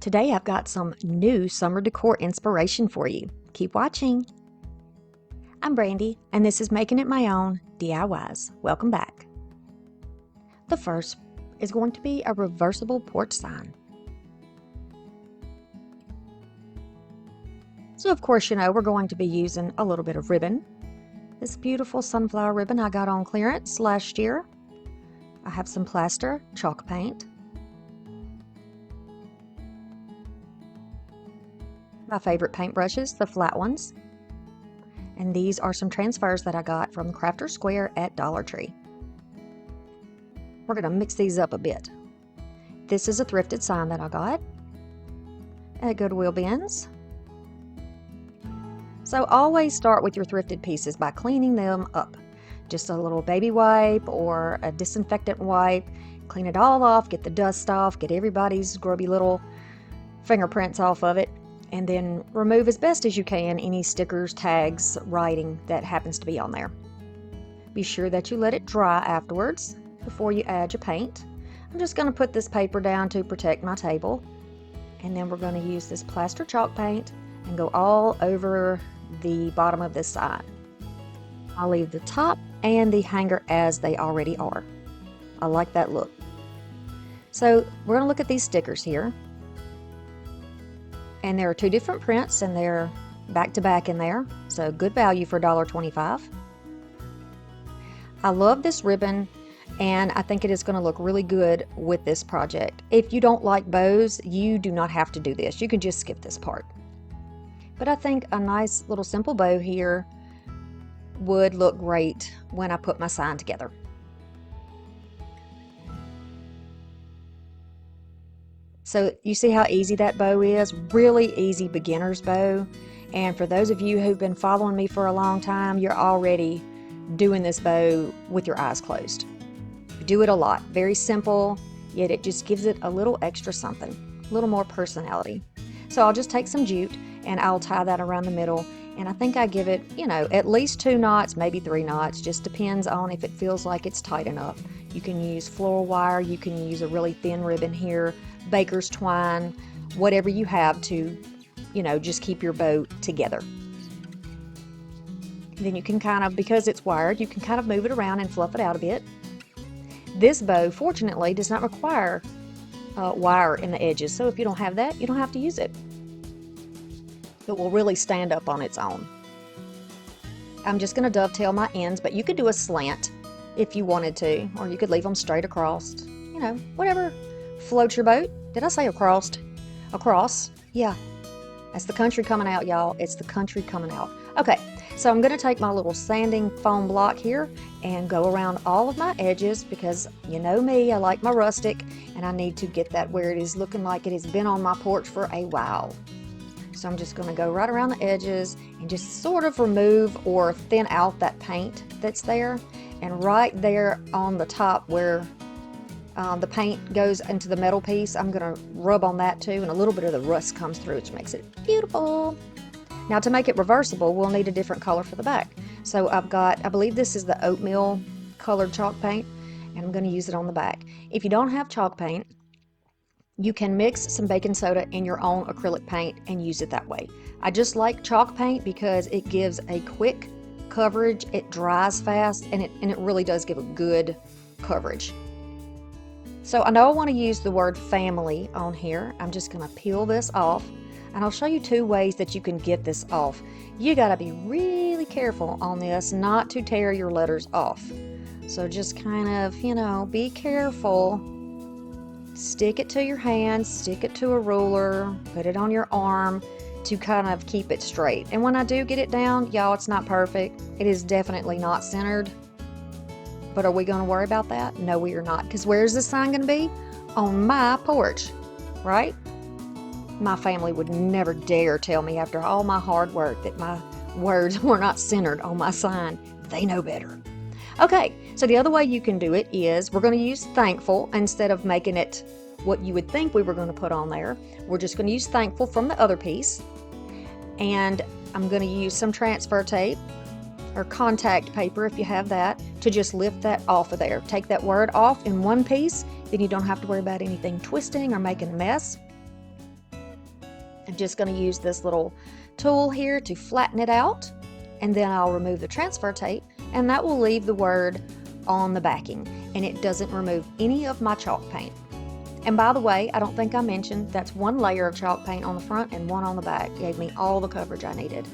Today I've got some new summer decor inspiration for you. Keep watching. I'm Brandy, and this is Making It My Own DIYs. Welcome back. The first is going to be a reversible porch sign. So of course, we're going to be using a little bit of ribbon. This beautiful sunflower ribbon I got on clearance last year. I have some plaster, chalk paint, my favorite paintbrushes, the flat ones, and these are some transfers that I got from Crafter Square at Dollar Tree. We're going to mix these up a bit. This is a thrifted sign that I got at Goodwill bins. So always start with your thrifted pieces by cleaning them up. Just a little baby wipe or a disinfectant wipe. Clean it all off, get the dust off, get everybody's grubby little fingerprints off of it, and then remove as best as you can any stickers, tags, writing that happens to be on there. Be sure that you let it dry afterwards before you add your paint. I'm just going to put this paper down to protect my table, and then we're going to use this plaster chalk paint and go all over the bottom of this sign. I'll leave the top and the hanger as they already are. I like that look. So we're going to look at these stickers here. And there are two different prints and they're back to back in there. So good value for $1.25. I love this ribbon and I think it is going to look really good with this project. If you don't like bows, you do not have to do this. You can just skip this part. But I think a nice little simple bow here would look great when I put my sign together. So you see how easy that bow is? Really easy beginner's bow. And for those of you who've been following me for a long time, you're already doing this bow with your eyes closed. You do it a lot. Very simple, yet it just gives it a little extra something, a little more personality. So I'll just take some jute and I'll tie that around the middle. And I think I give it, at least 2 knots, maybe 3 knots. Just depends on if it feels like it's tight enough. You can use floral wire. You can use a really thin ribbon here, baker's twine, whatever you have to, just keep your bow together. Then you can because it's wired, you can kind of move it around and fluff it out a bit. This bow, fortunately, does not require wire in the edges. So if you don't have that, you don't have to use it. It will really stand up on its own. I'm just going to dovetail my ends, but you could do a slant if you wanted to, or you could leave them straight across. Whatever floats your boat. Did I say across? Across? Yeah. That's the country coming out, y'all. It's the country coming out. Okay, so I'm going to take my little sanding foam block here and go around all of my edges because you know me, I like my rustic, and I need to get that where it is looking like it has been on my porch for a while. So I'm just going to go right around the edges and just sort of remove or thin out that paint that's there. And right there on the top where the paint goes into the metal piece, I'm going to rub on that too, and a little bit of the rust comes through, which makes it beautiful. Now to make it reversible, we'll need a different color for the back. So I've got, I believe this is the oatmeal colored chalk paint, and I'm going to use it on the back. If you don't have chalk paint, you can mix some baking soda in your own acrylic paint and use it that way. I just like chalk paint because it gives a quick coverage, it dries fast, and it really does give a good coverage. So I know I want to use the word family on here. I'm just going to peel this off, and I'll show you 2 ways that you can get this off. You got to be really careful on this not to tear your letters off. So just kind of, be careful. Stick it to your hand, stick it to a ruler, put it on your arm to kind of keep it straight. And when I do get it down, y'all, it's not perfect. It is definitely not centered. But are we going to worry about that? No, we are not. Because where's this sign going to be? On my porch, right? My family would never dare tell me after all my hard work that my words were not centered on my sign. They know better. Okay, so the other way you can do it is we're going to use thankful instead of making it what you would think we were going to put on there. We're just going to use thankful from the other piece. And I'm going to use some transfer tape or contact paper if you have that to just lift that off of there. Take that word off in one piece, then you don't have to worry about anything twisting or making a mess. I'm just going to use this little tool here to flatten it out, and then I'll remove the transfer tape, and that will leave the word on the backing, and it doesn't remove any of my chalk paint. And by the way, I don't think I mentioned that's one layer of chalk paint on the front and one on the back. It gave me all the coverage I needed.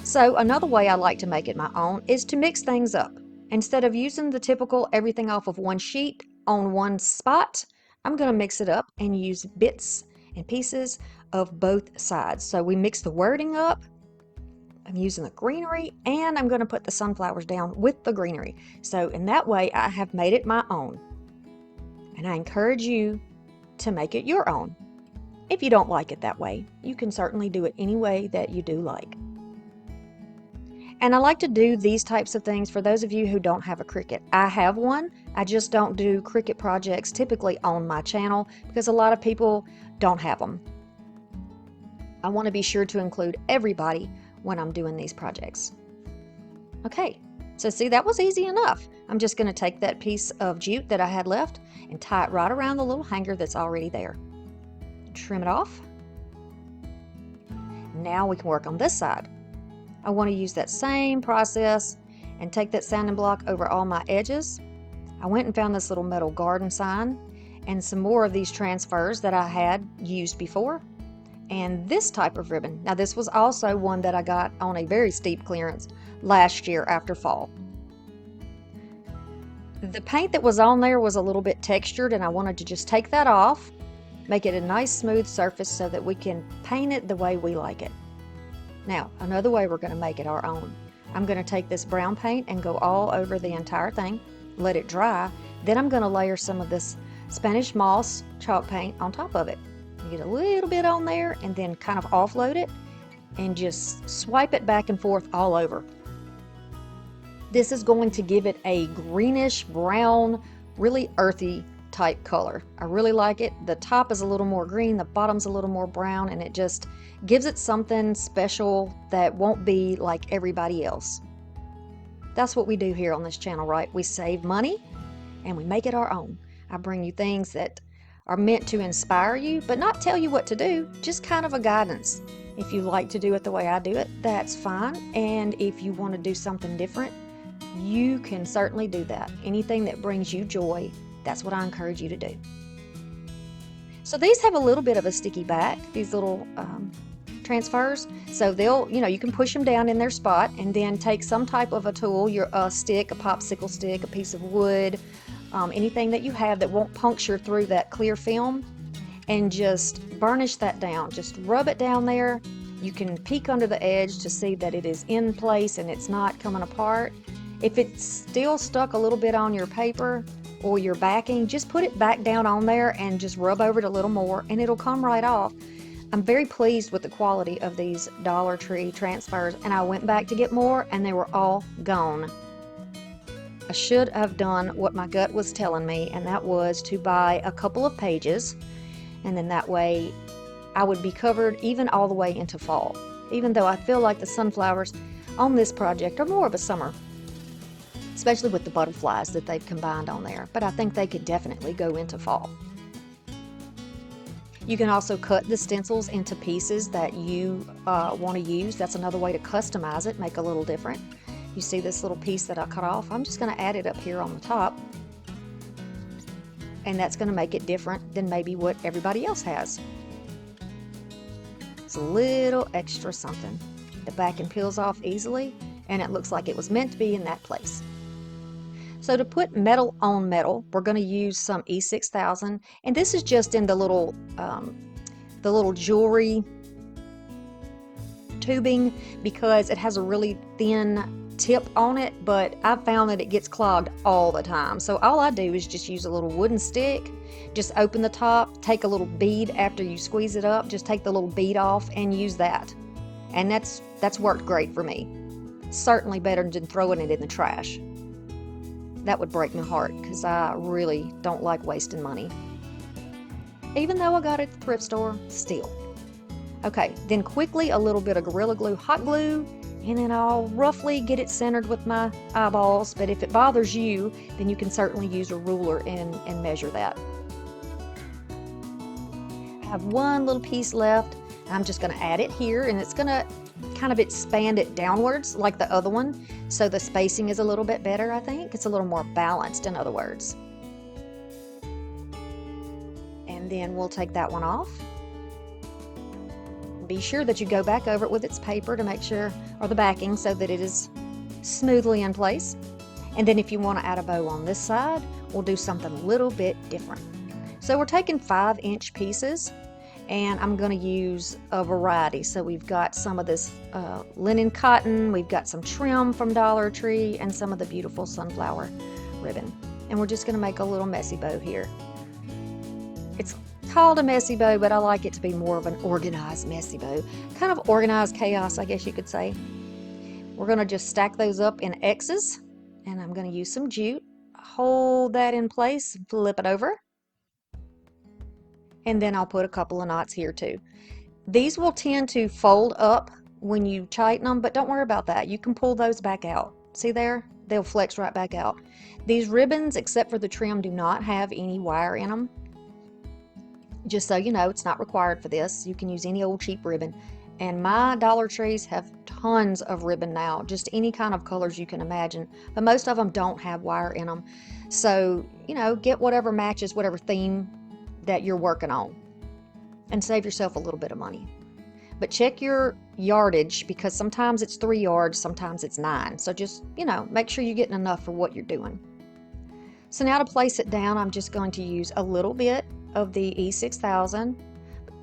So another way I like to make it my own is to mix things up. Instead of using the typical everything off of one sheet on one spot, I'm going to mix it up and use bits and pieces of both sides. So we mix the wording up. I'm using the greenery, and I'm going to put the sunflowers down with the greenery. So in that way, I have made it my own. And I encourage you to make it your own. If you don't like it that way, you can certainly do it any way that you do like. And I like to do these types of things for those of you who don't have a Cricut. I have one. I just don't do Cricut projects typically on my channel because a lot of people don't have them. I want to be sure to include everybody when I'm doing these projects. Okay, so see, that was easy enough. I'm just going to take that piece of jute that I had left and tie it right around the little hanger that's already there. Trim it off. Now we can work on this side. I want to use that same process and take that sanding block over all my edges. I went and found this little metal garden sign and some more of these transfers that I had used before, and this type of ribbon. Now this was also one that I got on a very steep clearance last year after fall. The paint that was on there was a little bit textured, and I wanted to just take that off, make it a nice smooth surface so that we can paint it the way we like it. Now, another way we're going to make it our own. I'm going to take this brown paint and go all over the entire thing, let it dry. Then I'm going to layer some of this Spanish moss chalk paint on top of it. Get a little bit on there and then kind of offload it and just swipe it back and forth all over. This is going to give it a greenish brown, really earthy type color. I really like it. The top is a little more green, the bottom's a little more brown, and it just gives it something special that won't be like everybody else. That's what we do here on this channel, right? We save money and we make it our own. I bring you things that are meant to inspire you, but not tell you what to do, just kind of a guidance. If you like to do it the way I do it, that's fine. And if you want to do something different, you can certainly do that. Anything that brings you joy, that's what I encourage you to do. So these have a little bit of a sticky back, these little transfers. So they'll, you can push them down in their spot and then take some type of a tool, a stick, a popsicle stick, a piece of wood, anything that you have that won't puncture through that clear film, and just burnish that down. Just rub it down there. You can peek under the edge to see that it is in place and it's not coming apart. If it's still stuck a little bit on your paper or your backing, just put it back down on there and just rub over it a little more and it'll come right off. I'm very pleased with the quality of these Dollar Tree transfers, and I went back to get more and they were all gone. I should have done what my gut was telling me, and that was to buy a couple of pages, and then that way I would be covered even all the way into fall, even though I feel like the sunflowers on this project are more of a summer, especially with the butterflies that they've combined on there, but I think they could definitely go into fall. You can also cut the stencils into pieces that you want to use. That's another way to customize it, make a little different. You see this little piece that I cut off? I'm just going to add it up here on the top, and that's going to make it different than maybe what everybody else has. It's a little extra something. The backing peels off easily, and it looks like it was meant to be in that place. So to put metal on metal, we're going to use some E6000, and this is just in the little jewelry tubing because it has a really thin tip on it, but I've found that it gets clogged all the time. So all I do is just use a little wooden stick, just open the top, take a little bead after you squeeze it up, just take the little bead off and use that. And that's worked great for me. Certainly better than throwing it in the trash. That would break my heart because I really don't like wasting money. Even though I got it at the thrift store, still. Okay, then quickly a little bit of Gorilla Glue hot glue, and then I'll roughly get it centered with my eyeballs, but if it bothers you, then you can certainly use a ruler and measure that. I have one little piece left. I'm just going to add it here, and it's going to kind of expand it downwards like the other one, so the spacing is a little bit better. I think it's a little more balanced, in other words. And then we'll take that one off. Be sure that you go back over it with its paper to make sure, or the backing, so that it is smoothly in place. And then if you want to add a bow on this side, we'll do something a little bit different. So we're taking 5-inch pieces, and I'm going to use a variety. So we've got some of this linen cotton, we've got some trim from Dollar Tree, and some of the beautiful sunflower ribbon. And we're just going to make a little messy bow here. It's called a messy bow, but I like it to be more of an organized messy bow. Kind of organized chaos, I guess you could say. We're going to just stack those up in X's, and I'm going to use some jute. Hold that in place, flip it over. And then I'll put a couple of knots here too. These will tend to fold up when you tighten them, but don't worry about that. You can pull those back out. See there? They'll flex right back out. These ribbons, except for the trim, do not have any wire in them. Just so you know, it's not required for this. You can use any old cheap ribbon. And my Dollar Trees have tons of ribbon now, just any kind of colors you can imagine. But most of them don't have wire in them. So, you know, get whatever matches whatever theme that you're working on and save yourself a little bit of money. But check your yardage, because sometimes it's 3 yards, sometimes it's 9. So just, you know, make sure you're getting enough for what you're doing. So now to place it down, I'm just going to use a little bit of the E6000.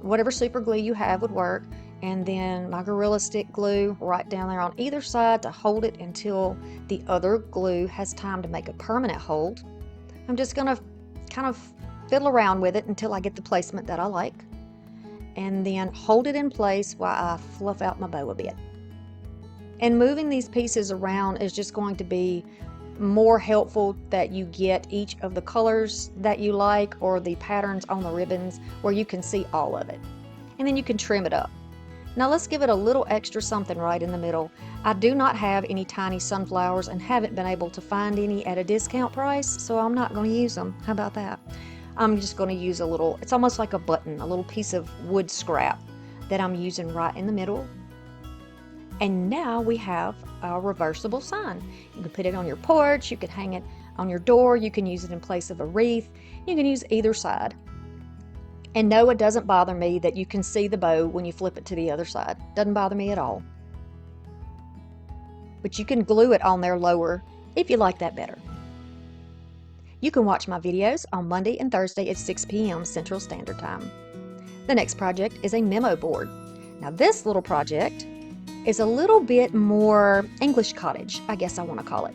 Whatever super glue you have would work. And then my Gorilla Stick glue right down there on either side to hold it until the other glue has time to make a permanent hold. I'm just going to kind of fiddle around with it until I get the placement that I like, and then hold it in place while I fluff out my bow a bit. And moving these pieces around is just going to be more helpful that you get each of the colors that you like or the patterns on the ribbons where you can see all of it. And then you can trim it up. Now let's give it a little extra something right in the middle. I do not have any tiny sunflowers and haven't been able to find any at a discount price, so I'm not going to use them. How about that? I'm just going to use a little, it's almost like a button, a little piece of wood scrap that I'm using right in the middle. And now we have a reversible sign. You can put it on your porch, you can hang it on your door, you can use it in place of a wreath, you can use either side. And no, it doesn't bother me that you can see the bow when you flip it to the other side. Doesn't bother me at all. But you can glue it on there lower if you like that better. You can watch my videos on Monday and Thursday at 6 p.m. Central Standard Time. The next project is a memo board. Now this little project is a little bit more English cottage, I guess I want to call it.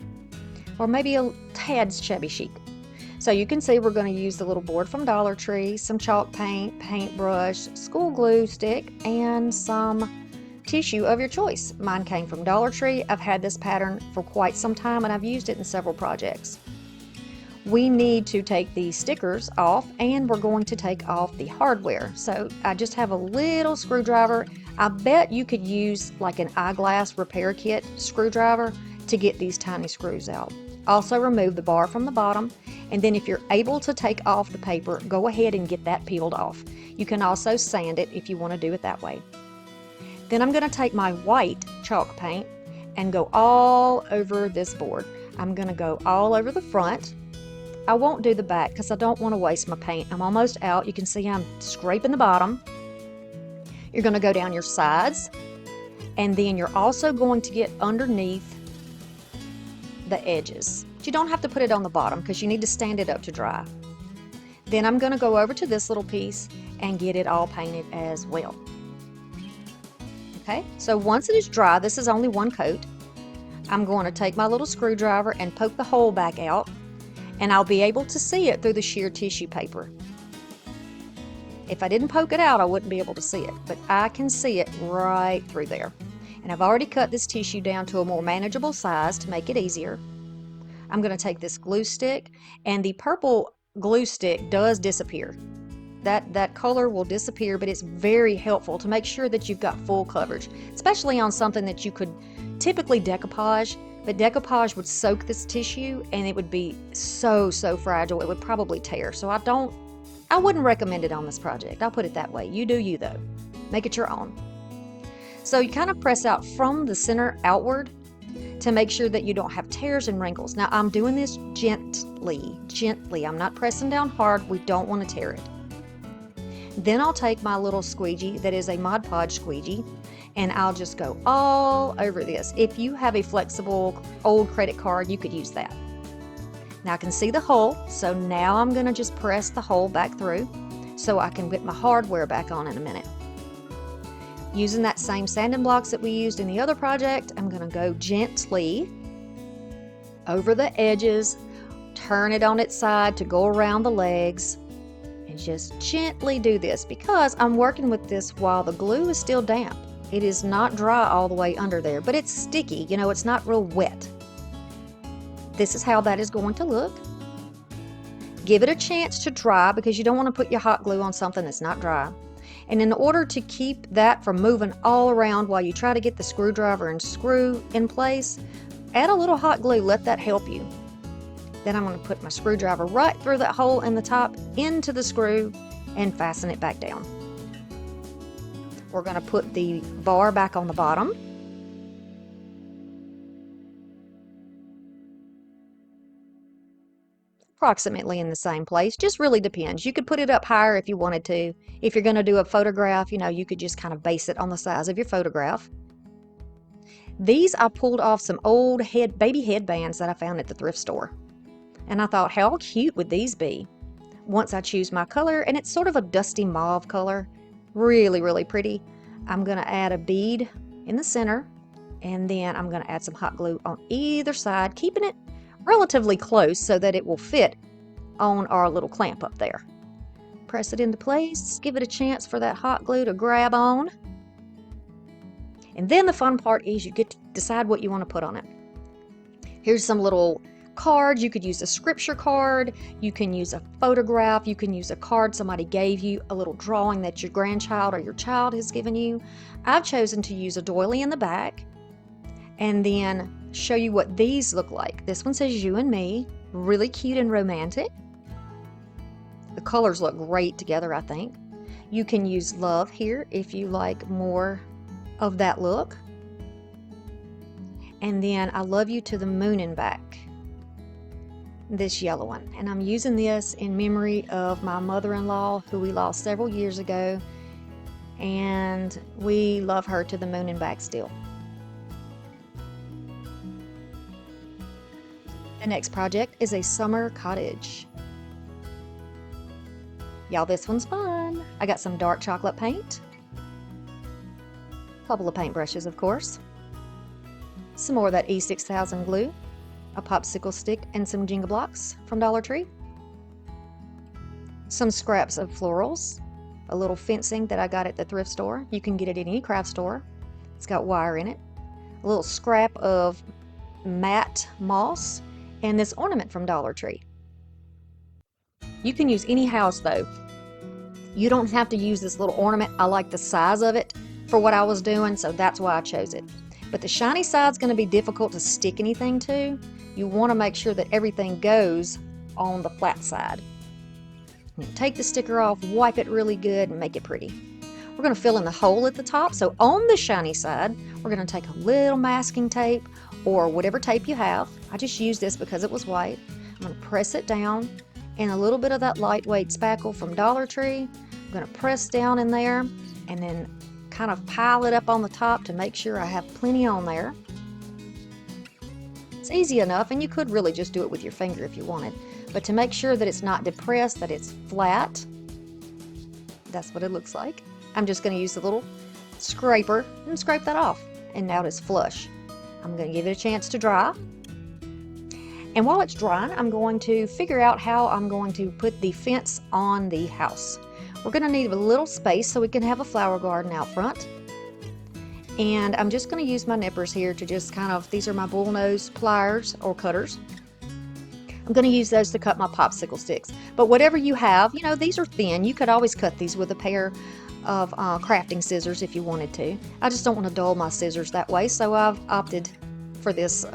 Or maybe a tad shabby chic. So you can see we're going to use the little board from Dollar Tree, some chalk paint, paintbrush, school glue stick, and some tissue of your choice. Mine came from Dollar Tree. I've had this pattern for quite some time and I've used it in several projects. We need to take the stickers off, and we're going to take off the hardware. So I just have a little screwdriver. I bet you could use like an eyeglass repair kit screwdriver to get these tiny screws out. Also remove the bar from the bottom, and then if you're able to take off the paper, go ahead and get that peeled off. You can also sand it if you want to do it that way. Then I'm going to take my white chalk paint and go all over this board. I'm going to go all over the front. I won't do the back because I don't want to waste my paint. I'm almost out. You can see I'm scraping the bottom. You're going to go down your sides, and then you're also going to get underneath the edges. But you don't have to put it on the bottom because you need to stand it up to dry. Then I'm going to go over to this little piece and get it all painted as well. Okay, so once it is dry, this is only one coat. I'm going to take my little screwdriver and poke the hole back out, and I'll be able to see it through the sheer tissue paper. If I didn't poke it out, I wouldn't be able to see it, but I can see it right through there. And I've already cut this tissue down to a more manageable size to make it easier. I'm going to take this glue stick, and the purple glue stick does disappear. That color will disappear, but it's very helpful to make sure that you've got full coverage, especially on something that you could typically decoupage, but decoupage would soak this tissue and it would be so fragile, it would probably tear. So I don't I wouldn't recommend it on this project. I'll put it that way. You do you though. Make it your own. So you kind of press out from the center outward to make sure that you don't have tears and wrinkles. Now I'm doing this gently. I'm not pressing down hard. We don't want to tear it. Then I'll take my little squeegee that is a Mod Podge squeegee, and I'll just go all over this. If you have a flexible old credit card, you could use that. Now I can see the hole, so now I'm going to just press the hole back through so I can get my hardware back on in a minute. Using that same sanding blocks that we used in the other project, I'm going to go gently over the edges, turn it on its side to go around the legs, and just gently do this because I'm working with this while the glue is still damp. It is not dry all the way under there, but it's sticky, you know, it's not real wet. This is how that is going to look. Give it a chance to dry because you don't want to put your hot glue on something that's not dry. And in order to keep that from moving all around while you try to get the screwdriver and screw in place, add a little hot glue, let that help you. Then I'm going to put my screwdriver right through that hole in the top into the screw and fasten it back down. We're going to put the bar back on the bottom. Approximately in the same place, just really depends. You could put it up higher if you wanted to. If you're going to do a photograph, you know, you could just kind of base it on the size of your photograph. These I pulled off some old baby headbands that I found at the thrift store. And I thought, how cute would these be? Once I choose my color, and it's sort of a dusty mauve color, really, really pretty. I'm going to add a bead in the center, and then I'm going to add some hot glue on either side, keeping it relatively close so that it will fit on our little clamp up there. Press it into place, give it a chance for that hot glue to grab on. And then the fun part is you get to decide what you want to put on it. Here's some little cards. You could use a scripture card, you can use a photograph, you can use a card somebody gave you, a little drawing that your grandchild or your child has given you. I've chosen to use a doily in the back and then show you what these look like. This one says you and me, really cute and romantic. The colors look great together, I think. You can use love here if you like more of that look. And then I love you to the moon and back, this yellow one. And I'm using this in memory of my mother-in-law who we lost several years ago, and we love her to the moon and back still. The next project is a summer cottage. Y'all, this one's fun. I got some dark chocolate paint, a couple of paintbrushes, of course, some more of that E6000 glue, a popsicle stick, and some Jenga blocks from Dollar Tree, some scraps of florals, a little fencing that I got at the thrift store. You can get it at any craft store. It's got wire in it, a little scrap of matte moss, and this ornament from Dollar Tree. You can use any house though. You don't have to use this little ornament. I like the size of it for what I was doing, so that's why I chose it. But the shiny side's going to be difficult to stick anything to. You want to make sure that everything goes on the flat side. Take the sticker off, wipe it really good, and make it pretty. We're going to fill in the hole at the top. So on the shiny side, we're going to take a little masking tape or whatever tape you have. I just used this because it was white. I'm going to press it down, and a little bit of that lightweight spackle from Dollar Tree. I'm going to press down in there and then kind of pile it up on the top to make sure I have plenty on there. It's easy enough, and you could really just do it with your finger if you wanted. But to make sure that it's not depressed, that it's flat, that's what it looks like. I'm just going to use a little scraper and scrape that off. And now it's flush. I'm going to give it a chance to dry. And while it's drying, I'm going to figure out how I'm going to put the fence on the house. We're going to need a little space so we can have a flower garden out front. And I'm just going to use my nippers here to just kind of, these are my bullnose pliers or cutters. I'm going to use those to cut my popsicle sticks. But whatever you have, you know, these are thin. You could always cut these with a pair of crafting scissors if you wanted to. I just don't want to dull my scissors that way, so I've opted for this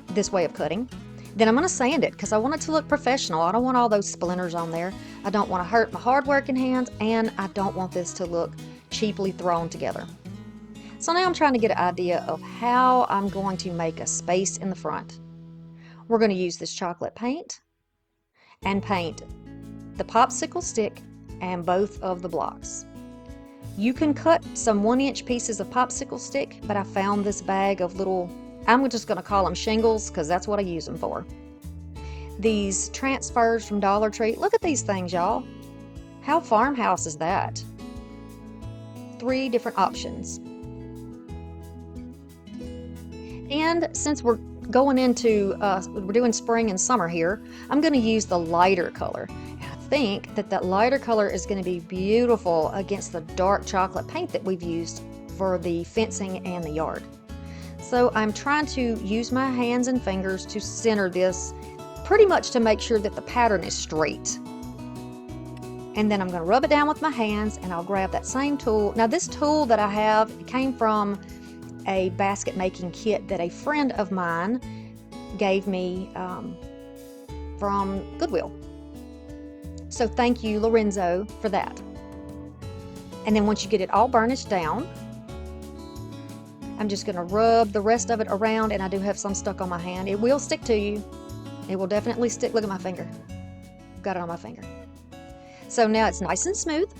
this way of cutting. Then I'm going to sand it because I want it to look professional. I don't want all those splinters on there. I don't want to hurt my hard-working hands, and I don't want this to look cheaply thrown together. So now I'm trying to get an idea of how I'm going to make a space in the front. We're going to use this chocolate paint and paint the popsicle stick and both of the blocks. You can cut some 1-inch pieces of popsicle stick, but I found this bag of little, I'm just going to call them shingles because that's what I use them for. These transfers from Dollar Tree. Look at these things, y'all. How farmhouse is that? 3 different options. And since we're going into, we're doing spring and summer here, I'm going to use the lighter color. And I think that lighter color is going to be beautiful against the dark chocolate paint that we've used for the fencing and the yard. So I'm trying to use my hands and fingers to center this, pretty much to make sure that the pattern is straight. And then I'm going to rub it down with my hands, and I'll grab that same tool. Now this tool that I have came from a basket making kit that a friend of mine gave me from Goodwill. So thank you, Lorenzo, for that. And then once you get it all burnished down, I'm just going to rub the rest of it around, and I do have some stuck on my hand. It will stick to you. It will definitely stick. Look at my finger. I've got it on my finger. So now it's nice and smooth,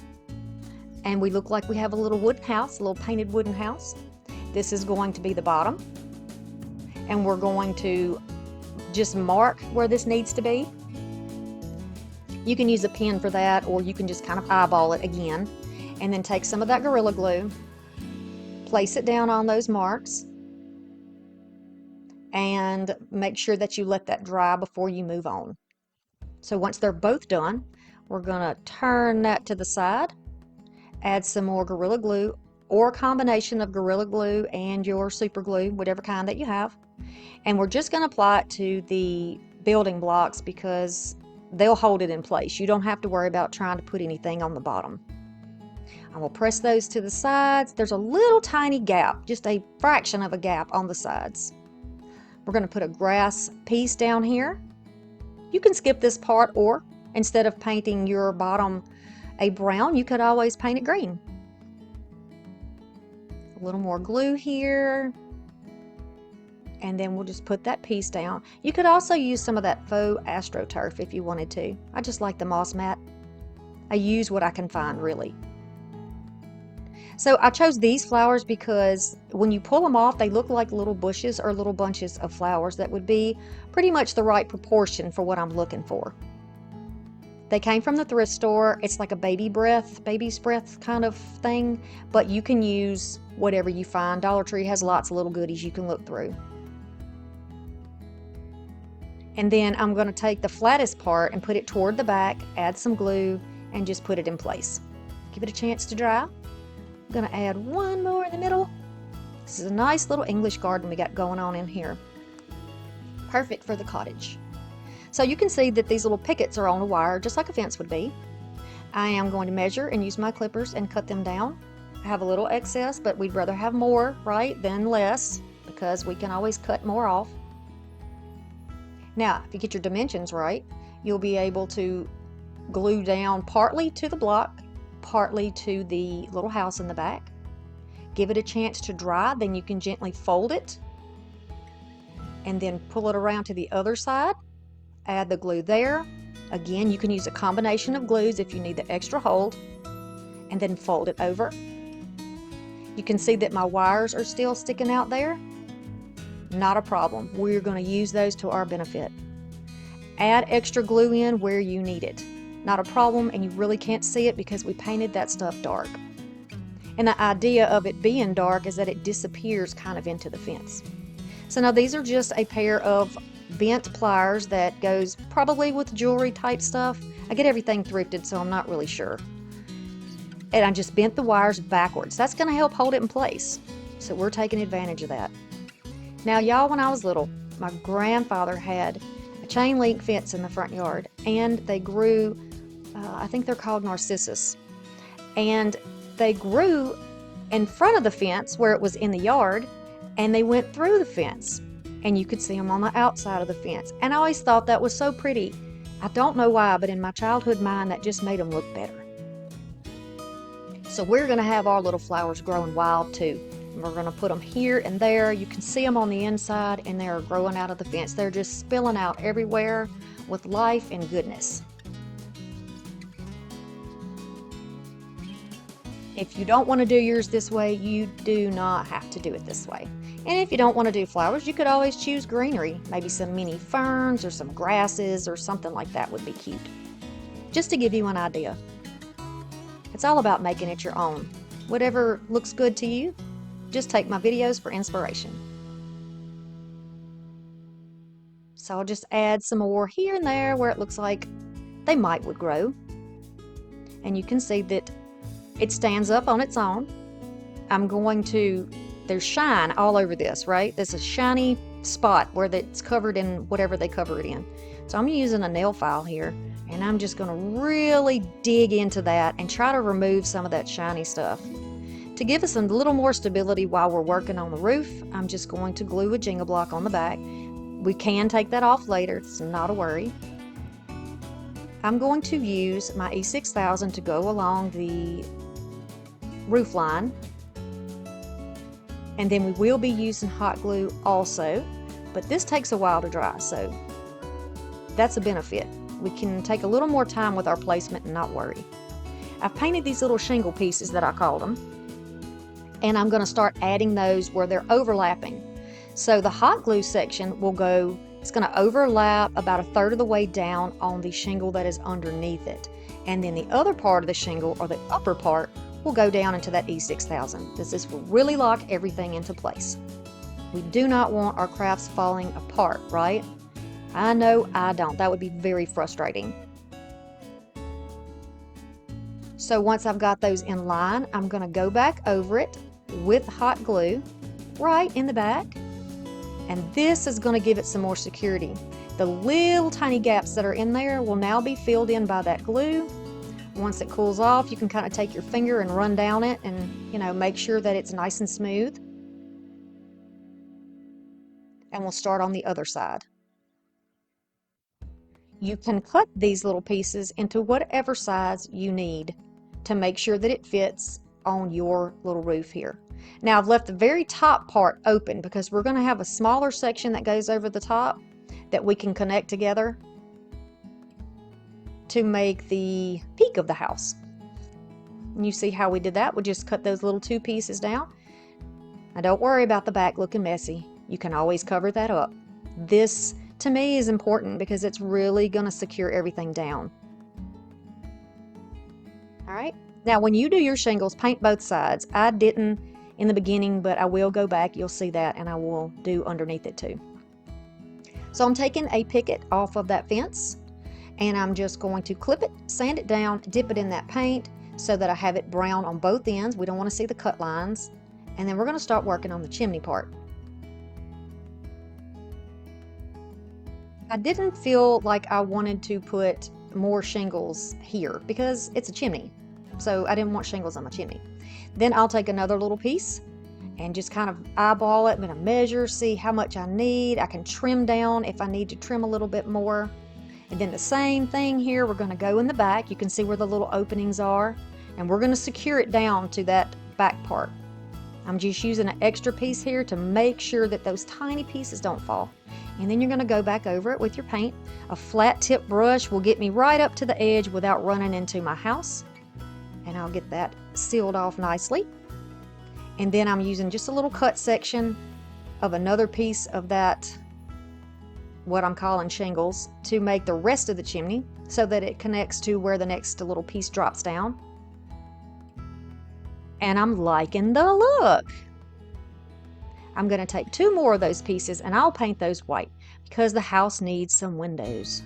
and we look like we have a little wooden house, a little painted wooden house. This is going to be the bottom, and we're going to just mark where this needs to be. You can use a pen for that, or you can just kind of eyeball it again, and then take some of that Gorilla Glue, place it down on those marks, and make sure that you let that dry before you move on. So once they're both done, we're going to turn that to the side, add some more Gorilla Glue, or a combination of Gorilla Glue and your super glue, whatever kind that you have. And we're just going to apply it to the building blocks because they'll hold it in place. You don't have to worry about trying to put anything on the bottom. I will press those to the sides. There's a little tiny gap, just a fraction of a gap on the sides. We're going to put a grass piece down here. You can skip this part, or instead of painting your bottom a brown, you could always paint it green. A little more glue here, and then we'll just put that piece down. You could also use some of that faux AstroTurf if you wanted to. I just like the moss mat. I use what I can find, really. So I chose these flowers because when you pull them off, they look like little bushes or little bunches of flowers that would be pretty much the right proportion for what I'm looking for. They came from the thrift store. It's like a baby's breath kind of thing, but you can use whatever you find. Dollar Tree has lots of little goodies you can look through. And then I'm going to take the flattest part and put it toward the back, add some glue, and just put it in place. Give it a chance to dry. I'm going to add one more in the middle. This is a nice little English garden we got going on in here. Perfect for the cottage. So you can see that these little pickets are on a wire, just like a fence would be. I am going to measure and use my clippers and cut them down. I have a little excess, but we'd rather have more, right, than less, because we can always cut more off. Now, if you get your dimensions right, you'll be able to glue down partly to the block, partly to the little house in the back. Give it a chance to dry, then you can gently fold it, and then pull it around to the other side. Add the glue there. Again, you can use a combination of glues if you need the extra hold, and then fold it over. You can see that my wires are still sticking out there. Not a problem. We're going to use those to our benefit. Add extra glue in where you need it. Not a problem, and you really can't see it because we painted that stuff dark. And the idea of it being dark is that it disappears kind of into the fence. So now these are just a pair of bent pliers that goes probably with jewelry type stuff. I get everything thrifted, so I'm not really sure. And I just bent the wires backwards. That's going to help hold it in place. So we're taking advantage of that. Now, y'all, when I was little, my grandfather had a chain link fence in the front yard, and they grew, I think they're called narcissus. And they grew in front of the fence where it was in the yard, and they went through the fence. and you could see them on the outside of the fence. And I always thought that was so pretty. I don't know why, but in my childhood mind, that just made them look better. So we're going to have our little flowers growing wild too. And we're going to put them here and there. You can see them on the inside, and they're growing out of the fence. They're just spilling out everywhere with life and goodness. If you don't want to do yours this way, you do not have to do it this way. And if you don't want to do flowers, you could always choose greenery. Maybe some mini ferns or some grasses or something like that would be cute. Just to give you an idea. It's all about making it your own. Whatever looks good to you, just take my videos for inspiration. So I'll just add some more here and there where it looks like they would grow. And you can see that it stands up on its own. There's shine all over this, right? There's a shiny spot where it's covered in whatever they cover it in. So I'm using a nail file here, and I'm just gonna really dig into that and try to remove some of that shiny stuff. To give us a little more stability while we're working on the roof, I'm just going to glue a jingle block on the back. We can take that off later, it's not a worry. I'm going to use my E6000 to go along the roof line, and then we will be using hot glue also, but this takes a while to dry, so that's a benefit. We can take a little more time with our placement and not worry. I've painted these little shingle pieces that I called them, and I'm going to start adding those where they're overlapping. So the hot glue section it's going to overlap about a third of the way down on the shingle that is underneath it, and then the other part of the shingle, or the upper part, will go down into that E6000. This will really lock everything into place. We do not want our crafts falling apart, right? I know I don't. That would be very frustrating. So once I've got those in line, I'm going to go back over it with hot glue right in the back. And this is going to give it some more security. The little tiny gaps that are in there will now be filled in by that glue. Once it cools off, you can kind of take your finger and run down it and, make sure that it's nice and smooth. And we'll start on the other side. You can cut these little pieces into whatever size you need to make sure that it fits on your little roof here. Now I've left the very top part open because we're going to have a smaller section that goes over the top that we can connect together to make the peak of the house. And you see how we did that? We just cut those little two pieces down. Now don't worry about the back looking messy. You can always cover that up. This to me is important because it's really going to secure everything down. All right. Now when you do your shingles, paint both sides. I didn't in the beginning, but I will go back. You'll see that, and I will do underneath it too. So I'm taking a picket off of that fence, and I'm just going to clip it, sand it down, dip it in that paint so that I have it brown on both ends. We don't want to see the cut lines. And then we're going to start working on the chimney part. I didn't feel like I wanted to put more shingles here because it's a chimney. So I didn't want shingles on my chimney. Then I'll take another little piece and just kind of eyeball it. I'm going to measure, see how much I need. I can trim down if I need to trim a little bit more. And then the same thing here, we're going to go in the back. You can see where the little openings are, and we're going to secure it down to that back part. I'm just using an extra piece here to make sure that those tiny pieces don't fall. And then you're going to go back over it with your paint. A flat tip brush will get me right up to the edge without running into my house. And I'll get that sealed off nicely. And then I'm using just a little cut section of another piece of that, what I'm calling shingles, to make the rest of the chimney so that it connects to where the next little piece drops down. And I'm liking the look. I'm going to take two more of those pieces and I'll paint those white because the house needs some windows.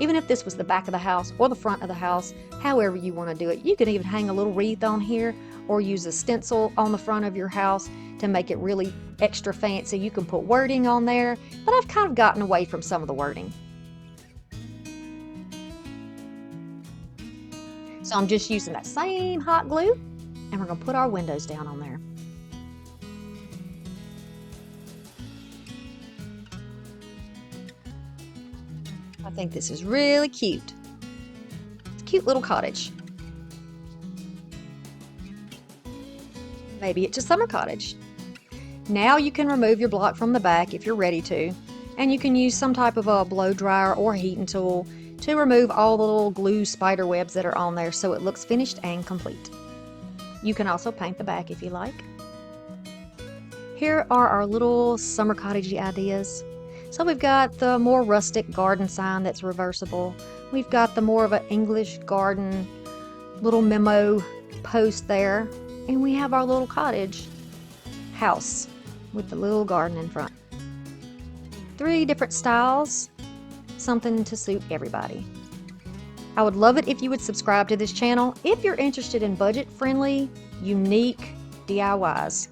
Even if this was the back of the house or the front of the house, however you want to do it. You can even hang a little wreath on here or use a stencil on the front of your house to make it really extra fancy. You can put wording on there, but I've kind of gotten away from some of the wording. So I'm just using that same hot glue, and we're going to put our windows down on there. I think this is really cute. It's a cute little cottage. Maybe it's a summer cottage. Now you can remove your block from the back if you're ready to, and you can use some type of a blow dryer or heating tool to remove all the little glue spider webs that are on there so it looks finished and complete. You can also paint the back if you like. Here are our little summer cottagey ideas. So we've got the more rustic garden sign that's reversible. We've got the more of an English garden little memo post there. And we have our little cottage house with the little garden in front. 3 different styles, something to suit everybody. I would love it if you would subscribe to this channel if you're interested in budget-friendly, unique DIYs.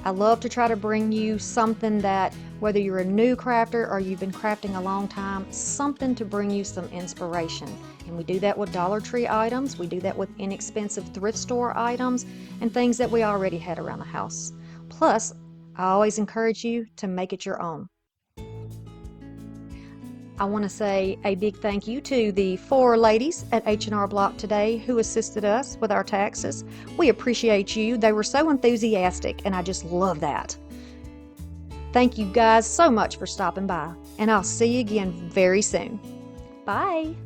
I love to try to bring you something that, whether you're a new crafter or you've been crafting a long time, something to bring you some inspiration. And we do that with Dollar Tree items, we do that with inexpensive thrift store items, and things that we already had around the house. Plus, I always encourage you to make it your own. I want to say a big thank you to the 4 ladies at H&R Block today who assisted us with our taxes. We appreciate you. They were so enthusiastic, and I just love that. Thank you guys so much for stopping by, and I'll see you again very soon. Bye.